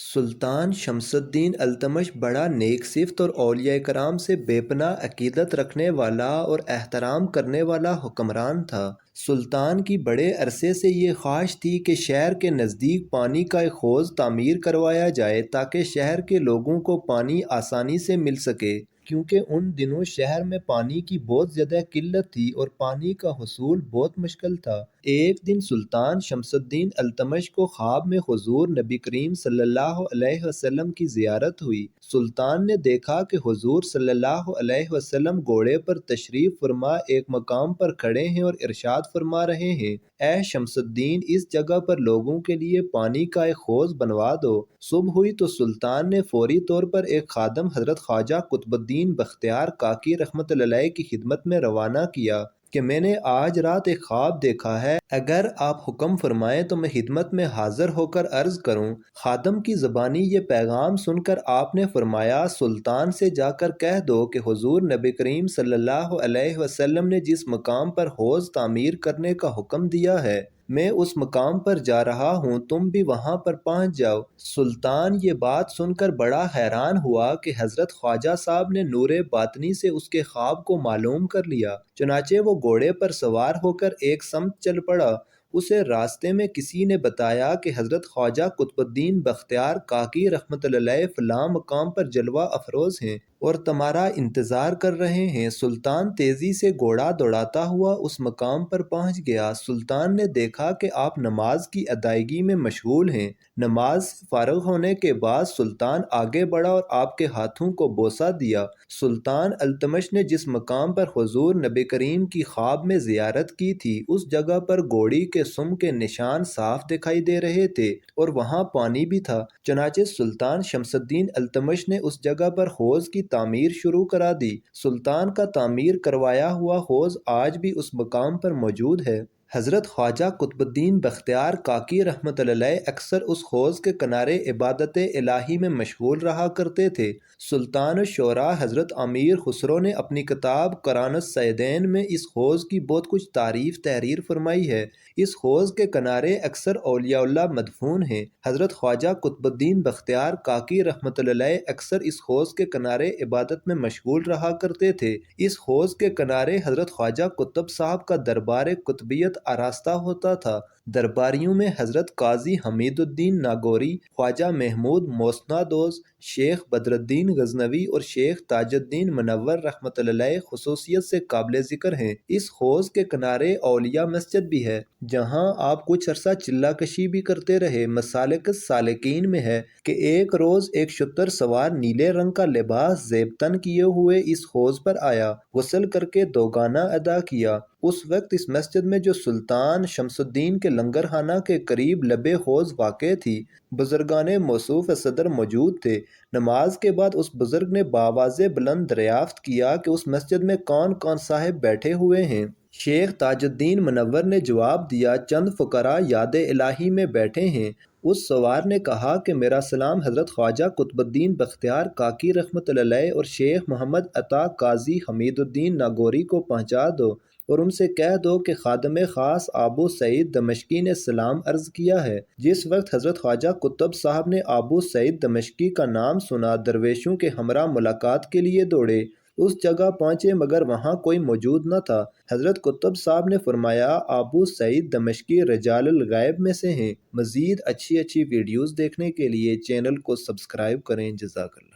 سلطان شمس الدین التمش بڑا نیک صفت اور اولیاء کرام سے بے پناہ عقیدت رکھنے والا اور احترام کرنے والا حکمران تھا۔ سلطان کی بڑے عرصے سے یہ خواہش تھی کہ شہر کے نزدیک پانی کا ایک حوض تعمیر کروایا جائے تاکہ شہر کے لوگوں کو پانی آسانی سے مل سکے، کیونکہ ان دنوں شہر میں پانی کی بہت زیادہ قلت تھی اور پانی کا حصول بہت مشکل تھا۔ ایک دن سلطان شمس الدین التمش کو خواب میں حضور نبی کریم صلی اللہ علیہ وسلم کی زیارت ہوئی۔ سلطان نے دیکھا کہ حضور صلی اللہ علیہ وسلم گھوڑے پر تشریف فرما ایک مقام پر کھڑے ہیں اور ارشاد فرما رہے ہیں، اے شمس الدین، اس جگہ پر لوگوں کے لیے پانی کا ایک حوض بنوا دو۔ صبح ہوئی تو سلطان نے فوری طور پر ایک خادم حضرت خواجہ قطب الدین بختیار کاکی رحمۃ اللہ علیہ کی خدمت میں روانہ کیا کہ میں نے آج رات ایک خواب دیکھا ہے، اگر آپ حکم فرمائیں تو میں خدمت میں حاضر ہو کر عرض کروں۔ خادم کی زبانی یہ پیغام سن کر آپ نے فرمایا، سلطان سے جا کر کہہ دو کہ حضور نبی کریم صلی اللہ علیہ وسلم نے جس مقام پر حوض تعمیر کرنے کا حکم دیا ہے، میں اس مقام پر جا رہا ہوں، تم بھی وہاں پر پہنچ جاؤ۔ سلطان یہ بات سن کر بڑا حیران ہوا کہ حضرت خواجہ صاحب نے نور باطنی سے اس کے خواب کو معلوم کر لیا۔ چنانچہ وہ گھوڑے پر سوار ہو کر ایک سمت چل پڑا۔ اسے راستے میں کسی نے بتایا کہ حضرت خواجہ قطب الدین بختیار کاکی رحمۃ اللہ علیہ فلاں مقام پر جلوہ افروز ہیں اور تمہارا انتظار کر رہے ہیں۔ سلطان تیزی سے گھوڑا دوڑاتا ہوا اس مقام پر پہنچ گیا۔ سلطان نے دیکھا کہ آپ نماز کی ادائیگی میں مشغول ہیں۔ نماز سے فارغ ہونے کے بعد سلطان آگے بڑھا اور آپ کے ہاتھوں کو بوسہ دیا۔ سلطان التمش نے جس مقام پر حضور نبی کریم کی خواب میں زیارت کی تھی، اس جگہ پر گھوڑی کے سم کے نشان صاف دکھائی دے رہے تھے اور وہاں پانی بھی تھا۔ چنانچہ سلطان شمس الدین التمش نے اس جگہ پر حوض کی تعمیر شروع کرا دی۔ سلطان کا تعمیر کروایا ہوا حوض آج بھی اس مقام پر موجود ہے۔ حضرت خواجہ قطب الدین بختیار کاکی رحمۃ اللہ علیہ اکثر اس حوض کے کنارے عبادت الہی میں مشغول رہا کرتے تھے۔ سلطان الشعراء حضرت امیر خسرو نے اپنی کتاب قرآن السیدین میں اس حوض کی بہت کچھ تعریف تحریر فرمائی ہے۔ اس حوض کے کنارے اکثر اولیاء اللہ مدفون ہیں۔ حضرت خواجہ قطب الدین بختیار کاکی رحمۃ اللہ علیہ اکثر اس حوض کے کنارے عبادت میں مشغول رہا کرتے تھے۔ اس حوض کے کنارے حضرت خواجہ قطب صاحب کا دربار قطبیت آراستہ ہوتا تھا۔ درباریوں میں حضرت قاضی حمید الدین ناگوری، خواجہ محمود موسنا دوز، شیخ بدر الدین غزنوی اور شیخ تاج الدین منور رحمۃ اللہ علیہ خصوصیت سے قابل ذکر ہیں۔ اس حوض کے کنارے اولیاء مسجد بھی ہے، جہاں آپ کچھ عرصہ چلہ کشی بھی کرتے رہے۔ مسالک السالکین میں ہے کہ ایک روز ایک شتر سوار نیلے رنگ کا لباس زیب تن کیے ہوئے اس حوض پر آیا، غسل کر کے دوگانہ ادا کیا۔ اس وقت اس مسجد میں جو سلطان شمس الدین کے لنگر خانہ کے قریب لب حوض واقع تھی، بزرگان موصوف صدر موجود تھے۔ نماز کے بعد اس بزرگ نے بآواز بلند دریافت کیا کہ اس مسجد میں کون کون صاحب بیٹھے ہوئے ہیں؟ شیخ تاج الدین منور نے جواب دیا، چند فقراء یاد الہی میں بیٹھے ہیں۔ اس سوار نے کہا کہ میرا سلام حضرت خواجہ قطب الدین بختیار کاکی رحمۃ اللہ علیہ اور شیخ محمد عطا قاضی حمید الدین ناگوری کو پہنچا دو اور ان سے کہہ دو کہ خادم خاص ابو سعید دمشقی نے سلام عرض کیا ہے۔ جس وقت حضرت خواجہ قطب صاحب نے ابو سعید دمشقی کا نام سنا، درویشوں کے ہمراہ ملاقات کے لیے دوڑے۔ اس جگہ پہنچے مگر وہاں کوئی موجود نہ تھا۔ حضرت قطب صاحب نے فرمایا، ابو سعید دمشقی رجال الغیب میں سے ہیں۔ مزید اچھی ویڈیوز دیکھنے کے لیے چینل کو سبسکرائب کریں۔ جزاک اللہ۔